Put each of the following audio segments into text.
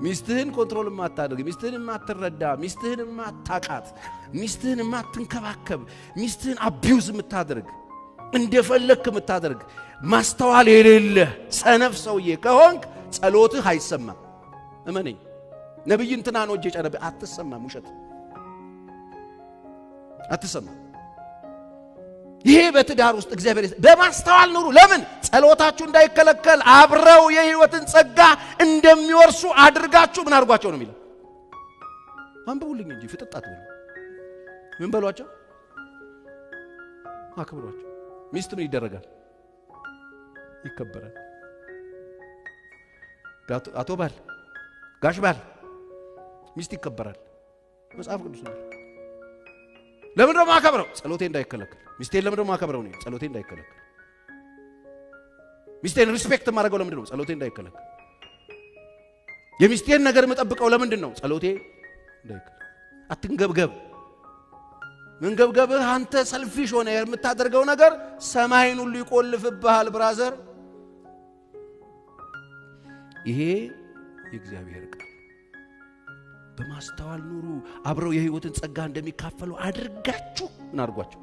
ሚስትህን ኮንትሮል ማታደርግ ሚስትህን ማትረዳ ሚስትህን ማታቃት ሚስትህን ማትንከባከብ ሚስትህን አቢዩዝ ምታደርግ እንደፈለክ ምታደርግ ማስተዋል የሌለ ሰነፍ ሰውዬ ከሆንክ ጸሎትህ አይሰማም እመነኝ ነብይ እንትና ነው እጄ ጨረበ አትሰማም ውሸት አትሰማም ይሄ በትዳር ውስጥ እግዚአብሔር በማስተዋል ኑሩ ለምን ጸሎታችሁ እንዳይከለከል አብረው የህይወትን ጸጋ እንደሚወርሱ አድርጋችሁ ምን አድርጓቸው ነው የሚለው አንብቡልኝ እንጂ ፍጥጣት ነው ምን በሏቸው አክብሯቸው ሚስት ምን ይደረጋል ይከበራል አቶ ባል ጋሽ ባል ሚስት ይከበራል መጽሐፍ ቅዱስ ነው ለምን ነው ማከብረው ጸሎቴ እንዳይከለከል ሚስቴን ለምን ነው ማከብረው ነው ጸሎቴ እንዳይከለከል ሚስቴን ሪስፔክት ማድረገው ለምን ነው ጸሎቴ እንዳይከለከል የሚስቴን ነገር መጠብቀው ለምን ነው ጸሎቴ እንዳይከለከል አትንገብገብ መንገብገብህ አንተ ሰልፊሽ ሆነ የምታደርገው ነገር ሰማይን ሁሉ ይቆልፍብሃል ብራዘር ይሄ የእግዚአብሔር ቃል በማስተዋል ኑሩ አብረው የህይወትን ጸጋ እንደሚካፈሉ አድርጋችሁ ምን አድርጓቸው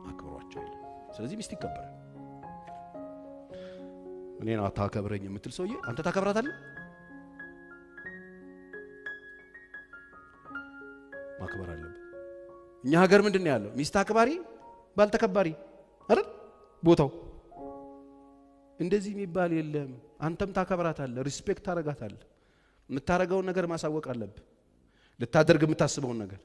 አክብሯቸው ስለዚህ ሚስት ይከበራል እኔን አታከብረኝ የምትል ሰውዬ አንተ ታከብራታለህ ማክበር አለበት እኛ ሀገር ምንድነው ያለው ሚስት አክባሪ ባል ተከባሪ አይደል ቦታው እንደዚህ የሚባል የለም አንተም ታከብራታለህ ሪስፔክት ታረጋታለህ የምታረጋው ነገር ማሳወቅ አለበት ልታደርግ የምታስበው ነገር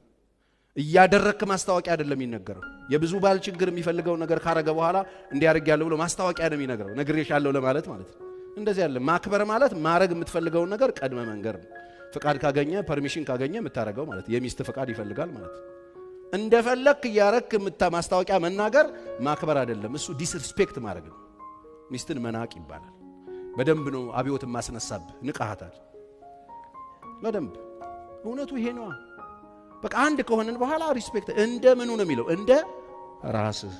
እያደረክ ማስተዋቂያ አይደለም የሚነገረው የብዙ ባል ችግር የሚፈልገው ነገር ካረገ በኋላ እንዲያርግ ያለው ብሎ ማስተዋቂያ ነው የሚነገረው ነግሬሻለሁ ለማለት ማለት እንደዚህ ያለ ማክበር ማለት ማረግ የምትፈልገው ነገር ቀድመ መንገር ነው ፍቃድ ካገኘ ፐርሚሽን ካገኘ የምታረጋው ማለት የሚስት ፍቃድ ይፈልጋል ማለት እንደፈለክ ያረክ ማስተዋቂያ መናገር ማክበር አይደለም እሱ ዲስሪስፔክት ማድረግ ነው ሚስትን መናቅ ይባላል በደንብ ነው አብዮት ማስነሳብ ንቃሃታል በደንብ እውነቱ ይሄ ነው በቃ አንድ ከሆነን በኋላ ሪስፔክት እንደ ምኑ ነው የሚለው እንደ ራስህ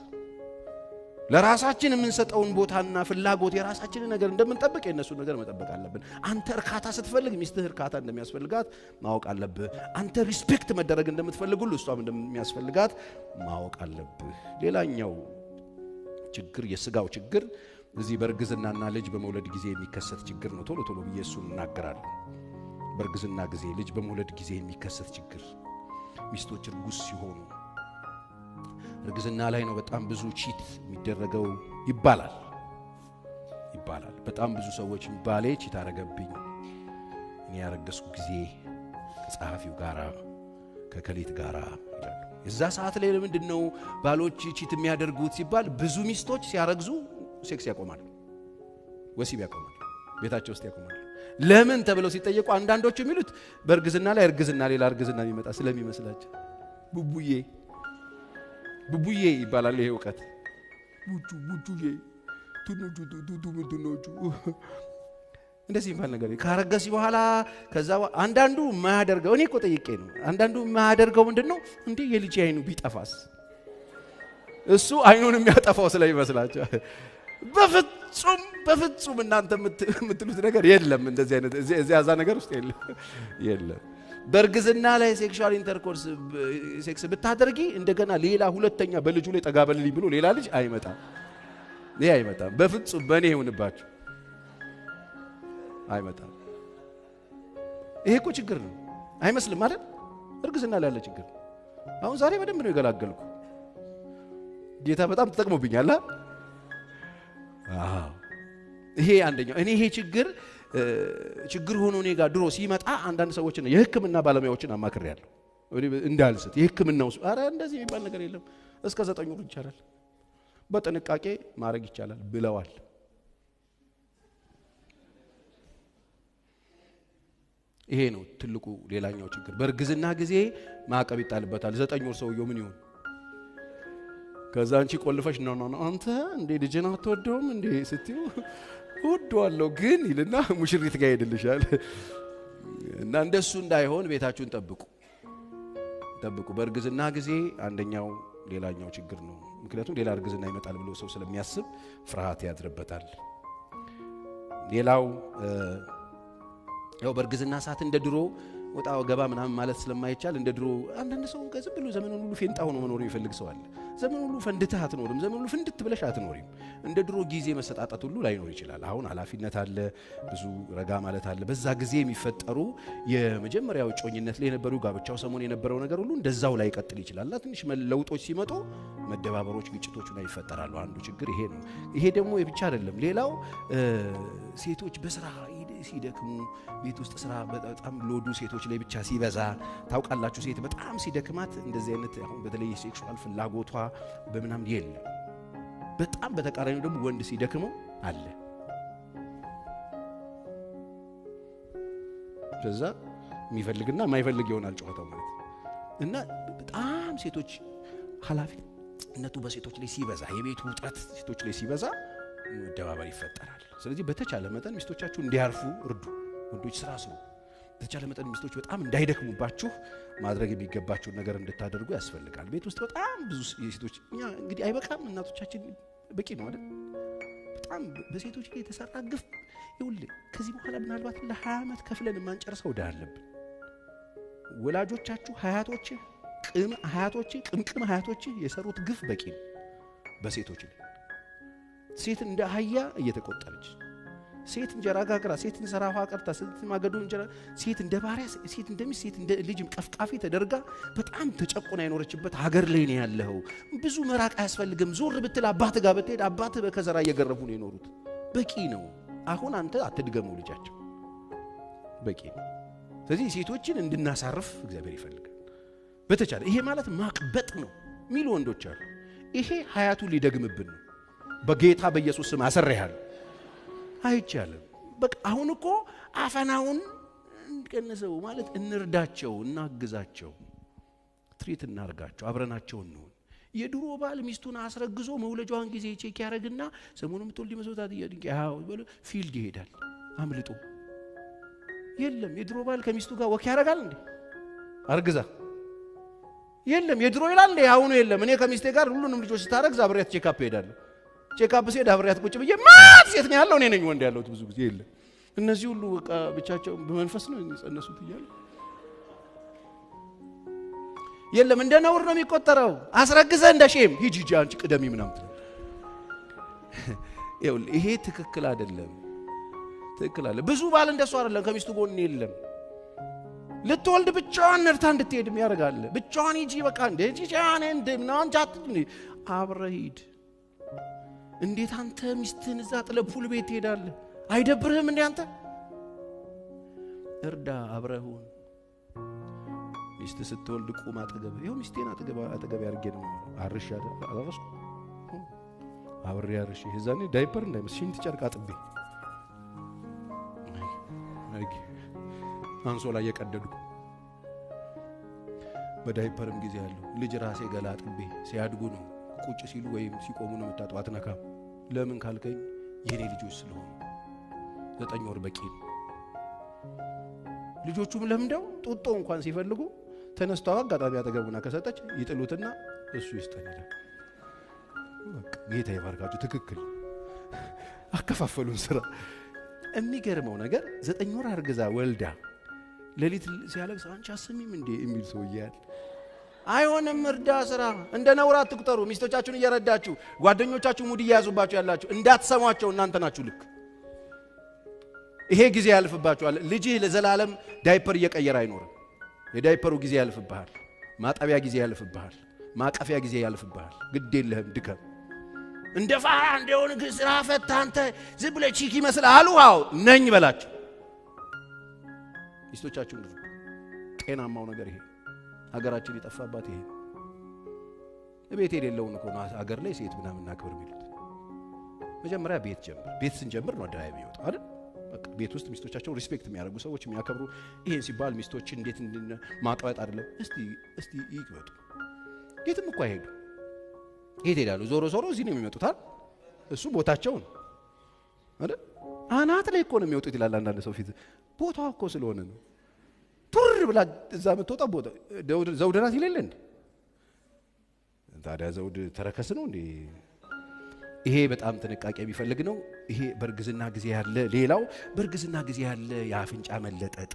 ለራሳችን የምንሰጠውን ቦታና ፍላጎት የራሳችንን ነገር እንደምንጠብቅ የነሱ ነገር መጠበቅ አለብን አንተ እርካታ ስትፈልግ ሚስትህ እርካታ እንደሚያስፈልጋት ማወቅ አለብህ አንተ ሪስፔክት መደረግ እንደምትፈልግ ሁሉ እሷም እንደሚያስፈልጋት ማወቅ አለብህ ሌላኛው ችግር የስጋው ችግር እዚህ በርግዝናና ልጅ በመውለድ ጊዜ የሚከሰት ችግር ነው ቶሎ በኢየሱስ እናገራለሁ በርግዝና ጊዜ ልጅ በመውለድ ጊዜ የሚከሰት ችግር ሚስቶች እርጉዝ ሲሆኑ እርግዝና ላይ ነው በጣም ብዙ ቺት የሚደረገው ይባላል በጣም ብዙ ሰዎች ባሌ ቺት አረገብኝ እኔ ያረገዝኩ ጊዜ ከጻፊው ጋራ ከከሊት ጋራ ይላሉ እዛ ሰዓት ላይ ለምንድነው ባሎች ቺት የሚያደርጉት ሲባል ብዙ ሚስቶች ሲያረግዙ ሴክስ ያቆማሉ ወሲብ ያቆማሉ ቤታቸው ውስጥ ያቆማሉ ለምን ተብለው ሲጠየቁ አንዳንዶቹ የሚሉት በርግዝና ላይ እርግዝና ሌላ እርግዝና የሚመጣ ስለሚመስላቸው ቡቡዬ ይባላል ይሄ ወቀት ቡቡዬ ቱኑጁ እንደዚህ ይባል ነገር ካረገሲ በኋላ ከዛ አንዳንዱ ማያደርገው እኔ እኮ ጠይቄ ነው አንዳንዱ ማያደርገው ምንድነው እንዴ የልጅ አይኑ ቢጠፋስ እሱ አይኑን የሚያጠፋው ስለሚመስላቸው በፍጹም እናንተ የምትሉት ነገር የለም እንደዚህ አይነት እዚህ ያዛ ነገር ውስጥ የለም በርግዝና ላይ ሴክሹዋል ኢንተርኮርስ ሴክስ ብታደርጊ እንደገና ሌላ ሁለተኛ በልጁ ላይ ጠጋበልልኝ ብሎ ሌላ ልጅ አይመጣም በፍጹም በእኔ ይሁንባችሁ አይመጣም ይሄ እኮ ችግር ነው አይመስልም አይደል እርግዝና ላይ ያለ ችግር አሁን ዛሬ በደንብ ነው የገላገልኩ ጌታ በጣም ተጠቅሞብኛል ይሄ አንደኛው እኔ ይሄ ችግር ሆኖ እኔ ጋር ድሮ ሲመጣ አንዳንድ ሰዎችን የህክምና ባለሙያዎችን አማክሬያለሁ እንዳልስት የህክምናው አረ እንደዚህ የሚባል ነገር የለም እስከ 9 ወር ይቻላል በጥንቃቄ ማድረግ ይቻላል ብለዋል ይሄ ነው ትልቁ ሌላኛው ችግር በርግዝና ጊዜ ማዕቀብ ይጣልበታል 9 ወር ሰውየው ምን ይሆን ከዛ አንቺ ቆልፈሽ ነው አንተ እንዴ ልጅና አትወደውም እንዴ ስትዩ ወደዋለሁ ግን ይልና ሙሽሪት ጋር ሄድልሻል እና እንደሱ እንዳይሆን ቤታችሁን ጠብቁ በርግዝና ጊዜ አንደኛው ሌላኛው ችግር ነው ምክንያቱም ሌላ እርግዝና ይመጣል ብሎ ሰው ስለሚያስብ ፍርሃት ያድርበታል ሌላው ያው በርግዝና ሰዓት እንደ ድሮ ወጣ ገባ ምናምን ማለት ስለማይቻል እንደ ድሮ አንዳንድ ሰው ዝም ብሎ ዘመኑን ሁሉ ፌንጣ ሆኖ መኖር የሚፈልግ ሰው አለ። ዘመኑን ሁሉ ፈንድተህ አትኖርም። ዘመኑን ሁሉ ፍንድት ብለሽ አትኖሪም። እንደ ድሮ ጊዜ መሰጣጣት ሁሉ ላይኖር ይችላል። አሁን ኃላፊነት አለ፣ ብዙ ረጋ ማለት አለ። በዛ ጊዜ የሚፈጠሩ የመጀመሪያው ጮኝነት ላይ የነበሩ ጋብቻው ሰሞን የነበረው ነገር ሁሉ እንደዛው ላይ ቀጥል ይችላል። ትንሽ ለውጦች ሲመጡ መደባበሮች፣ ግጭቶች ላይ ይፈጠራሉ። አንዱ ችግር ይሄ ነው። ይሄ ደግሞ የብቻ አይደለም። ሌላው ሴቶች በስራ ሲደክሙ ቤት ውስጥ ስራ በጣም ሎዱ ሴቶች ላይ ብቻ ሲበዛ ታውቃላችሁ። ሴት በጣም ሲደክማት እንደዚህ አይነት አሁን በተለይ ሴክሹዋል ፍላጎቷ በመናም የለም። በጣም በተቃራኒው ደግሞ ወንድ ሲደክመው አለ። ስለዛ የሚፈልግና የማይፈልግ ይሆናል ጨዋታው ማለት እና በጣም ሴቶች ኃላፊነቱ በሴቶች ላይ ሲበዛ የቤቱ ውጥረት ሴቶች ላይ ሲበዛ መደባበር ይፈጠራል። ስለዚህ በተቻለ መጠን ሚስቶቻችሁ እንዲያርፉ እርዱ። ወንዶች ስራ ስሩ። በተቻለ መጠን ሚስቶች በጣም እንዳይደክሙባችሁ ማድረግ የሚገባችሁን ነገር እንድታደርጉ ያስፈልጋል። ቤት ውስጥ በጣም ብዙ ሴቶች እኛ እንግዲህ አይበቃም፣ እናቶቻችን በቂ ነው አይደል? በጣም በሴቶች ላይ የተሰራ ግፍ ይኸውልህ፣ ከዚህ በኋላ ምናልባት ለ20 ዓመት ከፍለን የማንጨርሰው ዕዳ አለብን። ወላጆቻችሁ ቅምቅም አያቶች የሰሩት ግፍ በቂ ነው በሴቶች ላይ። ሴት እንደ አህያ እየተቆጠረች፣ ሴት እንጀራ ጋግራ፣ ሴት እንጀራ ውሃ ቀርታ፣ ሴት ማገዶ እንጀራ፣ ሴት እንደ ባሪያ፣ ሴት እንደ ሚስት፣ ሴት እንደ ልጅ ቀፍቃፊ ተደርጋ በጣም ተጨቆና የኖረችበት ሀገር ላይ ነው ያለው። ብዙ መራቅ አያስፈልግም። ዞር ብትል አባት ጋር ብትሄድ አባት በከዘራ እየገረፉ ነው የኖሩት። በቂ ነው። አሁን አንተ አትድገመው ልጃቸው፣ በቂ ነው። ስለዚህ ሴቶችን እንድናሳርፍ እግዚአብሔር ይፈልጋል በተቻለ። ይሄ ማለት ማቅበጥ ነው የሚሉ ወንዶች አሉ። ይሄ ሀያቱ ሊደግምብን ነው። በጌታ በኢየሱስ ስም አሰረያለሁ። አይቻልም። በቃ አሁን እኮ አፈናውን እንቀንሰው ማለት እንርዳቸው፣ እናግዛቸው፣ ትሪት እናርጋቸው፣ አብረናቸው እንሁን። የድሮ ባል ሚስቱን አስረግዞ መውለጃዋን ጊዜ ቼክ ያረግና ሰሞኑን ምትወልድ መስዋዕት ያው ፊልድ ይሄዳል አምልጦ። የለም የድሮ ባል ከሚስቱ ጋር ወክ ያረጋል እንዴ? አርግዛ የለም የድሮ ይላል እንዴ? አሁን የለም። እኔ ከሚስቴ ጋር ሁሉንም ልጆች ስታረግዝ አብሬያት ቼክ አፕ ሄዳለሁ። ቼክ አፕ ሲሄድ አብሬያት ቁጭ ብዬ ማት ሴት ነው ያለው እኔ ነኝ ወንድ ያለሁት ብዙ ጊዜ የለም። እነዚህ ሁሉ በቃ ብቻቸው በመንፈስ ነው የሚጸነሱት እያለ የለም እንደ ነውር ነው የሚቆጠረው። አስረግዘ እንደ ሼም ሂጂ አንቺ ቅደሚ ምናምን ትላለህ። ይሄ ትክክል አይደለም። ትክክል አለ። ብዙ ባል እንደሱ አይደለም፣ ከሚስቱ ጎን የለም። ልትወልድ ብቻዋን ነርታ እንድትሄድም ያደርጋል። ብቻዋን ሂጂ በቃ እንደ ሂጂ ጃኔ እንደ ምናምን ጃት አብረህ ሂድ። እንዴት አንተ ሚስትህን እዛ ጥለህ ፑል ቤት ትሄዳለህ? አይደብርህም እንዴ አንተ? እርዳ፣ አብረህ ሁን። ሚስት ስትወልድ ቁም አጠገብ። ይኸው ሚስቴን አጠገብ ያርጌ ነው አርሽ አላረስኩ አብሬ አርሽ ይዛኔ ዳይፐር እንዳይመስ ሽንት ጨርቅ አጥቤ አንሶላ እየቀደድኩ በዳይፐርም ጊዜ ያለው ልጅ ራሴ ገላ አጥቤ ሲያድጉ ነው ቁጭ ሲሉ ወይም ሲቆሙ ነው የምታጠው። አትነካም። ለምን ካልከኝ የኔ ልጆች ስለሆኑ 9 ወር በቂ ነው። ልጆቹም ለምደው ጡጦ እንኳን ሲፈልጉ ተነስተው አጋጣሚ አጠገቡና ከሰጠች ይጥሉትና እሱ ይስጠን ይላል። በቃ ጌታ ይባርካችሁ። ትክክል አከፋፈሉን ስራ። የሚገርመው ነገር 9 ወር አርግዛ ወልዳ ሌሊት ሲያለቅስ አንቺ አሰሚም እንዴ የሚል ሰው ይያል። አይሆንም። እርዳ ስራ እንደ ነውር አትቁጠሩ። ሚስቶቻችሁን እየረዳችሁ ጓደኞቻችሁ ሙድ እያያዙባችሁ ያላችሁ እንዳትሰሟቸው እናንተ ናችሁ ልክ። ይሄ ጊዜ ያልፍባችኋል። ልጅህ ለዘላለም ዳይፐር እየቀየረ አይኖርም። የዳይፐሩ ጊዜ ያልፍብሃል። ማጠቢያ ጊዜ ያልፍብሃል። ማቀፊያ ጊዜ ያልፍብሃል። ግድ የለህም ድከም። እንደ ፋራ እንደሆነ ስራ ፈታ አንተ ዝም ብለህ ቺክ ይመስልሃል። አዎ ነኝ በላችሁ። ሚስቶቻችሁን ጤናማው ነገር ይሄ ሀገራችን የጠፋባት ይሄ ቤት የሌለውን እኮ ነው ሀገር ላይ ሴት ምናምን እናክብር የሚሉት። መጀመሪያ ቤት ጀምር። ቤት ስንጀምር ነው አደባባይ የሚወጣው አይደል? በቃ ቤት ውስጥ ሚስቶቻቸውን ሪስፔክት የሚያደርጉ ሰዎች የሚያከብሩ። ይሄን ሲባል ሚስቶችን እንዴት ማጥዋት አይደለም። እስቲ ይቅበጡ። የትም እኮ አይሄዱ። የት ሄዳሉ? ዞሮ እዚህ ነው የሚመጡት አይደል? እሱ ቦታቸው ነው አይደል? አናት ላይ እኮ ነው የሚወጡት ይላል አንዳንድ ሰው ፊት። ቦታው እኮ ስለሆነ ነው። ቱር ብላ እዛ የምትወጣው ቦታ ዘውድ ናት ይለለ እንዴ? ታዲያ ዘውድ ተረከስ ነው እንዴ? ይሄ በጣም ጥንቃቄ የሚፈልግ ነው። ይሄ በርግዝና ጊዜ ያለ ሌላው በርግዝና ጊዜ ያለ የአፍንጫ መለጠጥ፣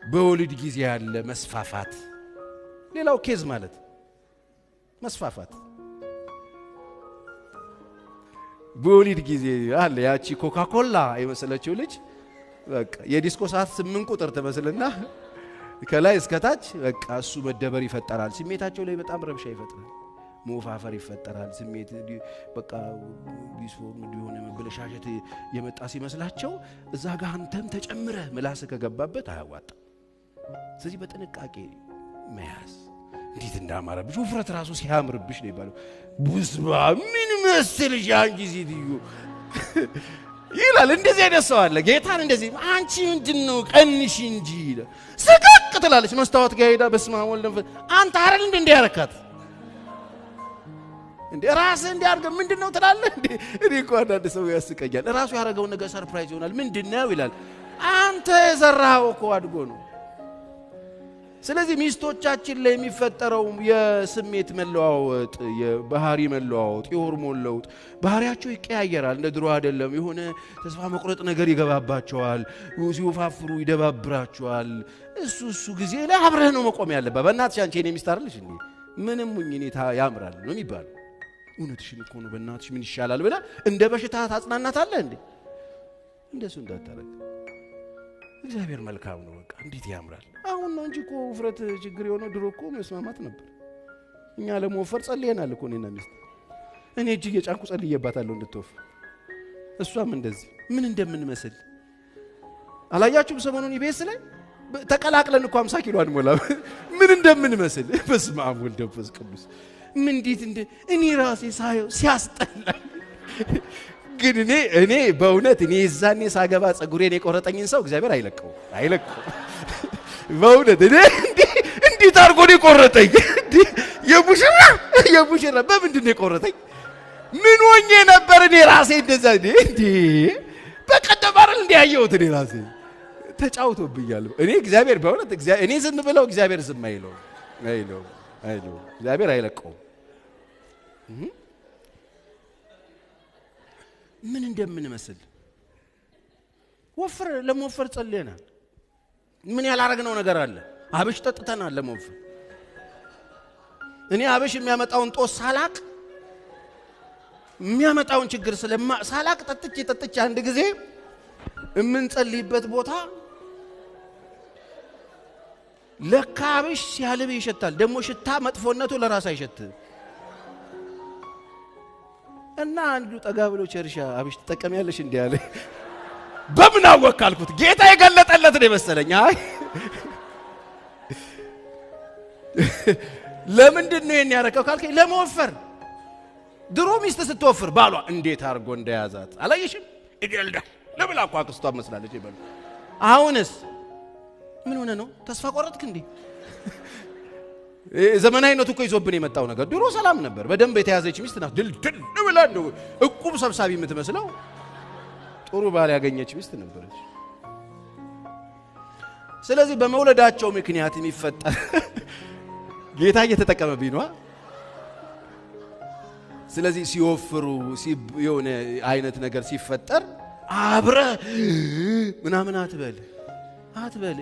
በወሊድ ጊዜ ያለ መስፋፋት፣ ሌላው ኬዝ ማለት መስፋፋት በወሊድ ጊዜ አለ። ያቺ ኮካኮላ የመሰለችው ልጅ በቃ የዲስኮ ሰዓት 8 ቁጥር ትመስልና ከላይ እስከ ታች በቃ እሱ መደበር ይፈጠራል። ስሜታቸው ላይ በጣም ረብሻ ይፈጥራል። መወፋፈር ይፈጠራል። ስሜት በቃ ዲስፎርም ዲሆነ መበለሻሸት የመጣ ሲመስላቸው እዛ ጋር አንተም ተጨምረ ምላስ ከገባበት አያዋጣ። ስለዚህ በጥንቃቄ መያዝ። እንዴት እንዳማረብሽ ውፍረት ራሱ ሲያምርብሽ ነው ይባለው። ቡስባ ምን መስልሽ አንቺ ዚዲዩ ይላል። እንደዚህ አይነት ሰው አለ። ጌታን እንደዚህ አንቺ ምንድነው ቀንሽ እንጂ ስቅቅ ትላለች። መስታወት ጋር ሄዳ በስመ አብ ወልድ መንፈስ አንተ አይደል እንዴ ያረካት እንዴ ራስ እንዲያርገ ምንድነው ትላለህ እንዴ? እኔ እኮ አንዳንድ ሰው ያስቀኛል። ራሱ ያረጋው ነገር ሰርፕራይዝ ይሆናል። ምንድነው ይላል። አንተ የዘራኸው እኮ አድጎ ነው። ስለዚህ ሚስቶቻችን ላይ የሚፈጠረው የስሜት መለዋወጥ፣ የባህሪ መለዋወጥ፣ የሆርሞን ለውጥ ባህሪያቸው ይቀያየራል። እንደ ድሮ አይደለም። የሆነ ተስፋ መቁረጥ ነገር ይገባባቸዋል። ሲወፋፍሩ ይደባብራቸዋል። እሱ ጊዜ ላይ አብረህ ነው መቆም ያለበት። በእናትሽ አንቺ እኔ ሚስት አይደለሽ እንዴ? ምንም ሁኔታ ያምራል ነው የሚባለው። እውነትሽን እኮ ነው በእናትሽ ምን ይሻላል ብላ እንደ በሽታ ታጽናናታለህ እንዴ? እንደሱ እንዳታረግ። እግዚአብሔር መልካም ነው። በቃ እንዴት ያምራል። አሁን ነው እንጂ እኮ ውፍረት ችግር የሆነው ድሮ እኮ መስማማት ነበር። እኛ ለመወፈር ጸልየናል እኮ እኔና ሚስት። እኔ እጅ እየጫንኩ ጸልየባታለሁ እንድትወፍር። እሷም እንደዚህ ምን እንደምንመስል አላያችሁም? ሰሞኑን ኢቢኤስ ላይ ተቀላቅለን እኮ 50 ኪሎ አንሞላ ምን እንደምንመስል። በስመ አብ ወልድ መንፈስ ቅዱስ ምን እንዴት እንደ እኔ ራሴ ሳየው ሲያስጠላኝ። ግን እኔ በእውነት እኔ የዛኔ ሳገባ ጸጉሬን የቆረጠኝን ሰው እግዚአብሔር አይለቀው። በእውነት እኔ እንዴት አድርጎ ነው የቆረጠኝ? የሙሽራ በምንድን ነው የቆረጠኝ? ምን ሆኜ ነበር እኔ ራሴ እንደዛ እንዴ? በቀደም አይደል እንደ ያየሁት እኔ ራሴ ተጫውቶብኛል። እኔ እግዚአብሔር በእውነት እኔ ዝም ብለው እግዚአብሔር ዝም አይለው። እግዚአብሔር አይለቀው። ምን እንደምንመስል ወፍር ለመወፈር ጸልየናል። ምን ያላረግነው ነገር አለ? አብሽ ጠጥተናል ለመወፈር። እኔ አብሽ የሚያመጣውን ጦስ ሳላቅ የሚያመጣውን ችግር ሳላቅ ጠጥቼ አንድ ጊዜ የምንጸልይበት ቦታ ለካ አብሽ ሲያልብ ይሸታል። ደግሞ ሽታ መጥፎነቱ ለራስ አይሸትም። እና አንዱ ጠጋ ብሎ ቸርሻ አብሽ ተጠቀሚያለሽ እንዴ አለ። በምን አወቅ አልኩት። ጌታ የገለጠለት ነው መሰለኝ። አይ ለምንድን ነው የኔ ያረከው ካልከኝ ለመወፈር። ድሮ ሚስት ስትወፍር ባሏ እንዴት አርጎ እንደያዛት አላየሽም? ይገልዳል ለብላ እኮ አክስቷ መስላለች ይበሉ። አሁንስ ምን ሆነ ነው? ተስፋ ቆረጥክ እንዴ? ዘመናዊነቱ እኮ ይዞብን የመጣው ነገር። ድሮ ሰላም ነበር። በደንብ የተያዘች ሚስት ናት ድልድል ብላ እንደው እቁብ ሰብሳቢ የምትመስለው ጥሩ ባል ያገኘች ሚስት ነበረች። ስለዚህ በመውለዳቸው ምክንያት የሚፈጠር ጌታ እየተጠቀመብኝ ነው። ስለዚህ ሲወፍሩ የሆነ አይነት ነገር ሲፈጠር አብረ ምናምን አትበል።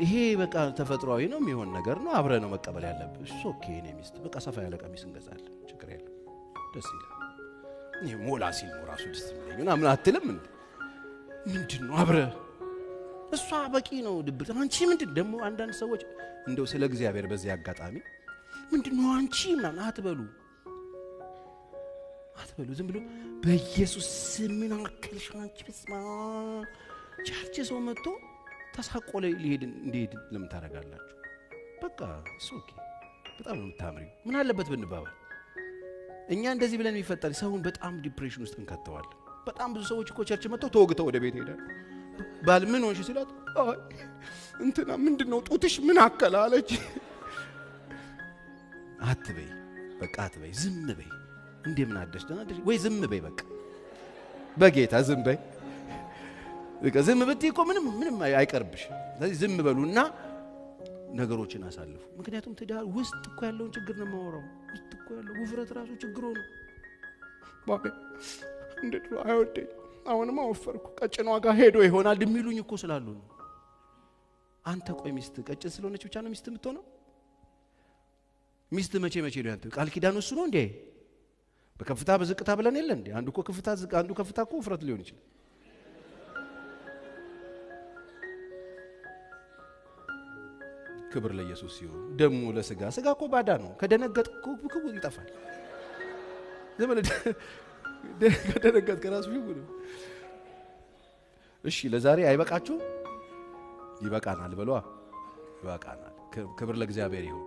ይሄ በቃ ተፈጥሯዊ ነው የሚሆን ነገር ነው። አብረ ነው መቀበል ያለብህ። እሱ ኦኬ ነው ሚስት በቃ ሰፋ ያለ ቀሚስ እንገዛለን፣ ችግር የለም፣ ደስ ይላል። እኔ ሞላ ሲል ነው ራሱ ደስ የሚለኝ ምናምን አትልም እንዴ? ምንድነው አብረ እሷ በቂ ነው ድብት። አንቺ ምንድን ደግሞ አንዳንድ ሰዎች እንደው ስለ እግዚአብሔር በዚህ አጋጣሚ ምንድነው አንቺ ምናምን አትበሉ። ዝም ብሎ በኢየሱስ ስም አከልሽ አንቺ በስማ ቻርች ሰው መጥቶ ተሳቆ ላይ ሊሄድ ለምን ታረጋላችሁ? በቃ እሱ ኦኬ በጣም ነው የምታምሪው ምን አለበት ብንባባል። እኛ እንደዚህ ብለን የሚፈጠር ሰውን በጣም ዲፕሬሽን ውስጥ እንከተዋለን። በጣም ብዙ ሰዎች እኮ ቸርች መጥተው ተወግተው ወደ ቤት ሄዳሉ። ባል ምን ሆንሽ ሲላት አይ እንትና ምንድነው ጡትሽ ምን አከላለች? አትበይ በቃ አትበይ፣ ዝም በይ። እንደምን አደሽ ደናደሽ ወይ ዝም በይ በቃ በጌታ ዝም በይ። በቃ ዝም ብትይ እኮ ምንም አይቀርብሽ። ስለዚህ ዝም በሉና ነገሮችን አሳልፉ። ምክንያቱም ትዳር ውስጥ እኮ ያለውን ችግር ነው የማወራው። ውስጥ እኮ ያለው ውፍረት ራሱ ችግሩ ነው። ባባ እንዴት ነው አይወደኝ አሁንማ ወፈርኩ ቀጭኗ ጋር ሄዶ ይሆናል የሚሉኝ እኮ ስላሉ ነው። አንተ ቆይ ሚስት ቀጭን ስለሆነች ብቻ ነው ሚስት የምትሆነው? ሚስት መቼ ነው ያንተ ቃል ኪዳን እሱ ነው እንዴ? በከፍታ በዝቅታ ብለን የለ እንዴ? አንዱ እኮ ከፍታ አንዱ ከፍታ እኮ ውፍረት ሊሆን ይችላል። ክብር ለኢየሱስ ይሁን። ደሙ ለስጋ ስጋ እኮ ባዳ ነው። ከደነገጥኩ ክቡ ይጠፋል። ዘመን ከደነገጥ ከራሱ ይሁን። እሺ ለዛሬ አይበቃችሁ? ይበቃናል በሏ። ይበቃናል። ክብር ለእግዚአብሔር ይሁን።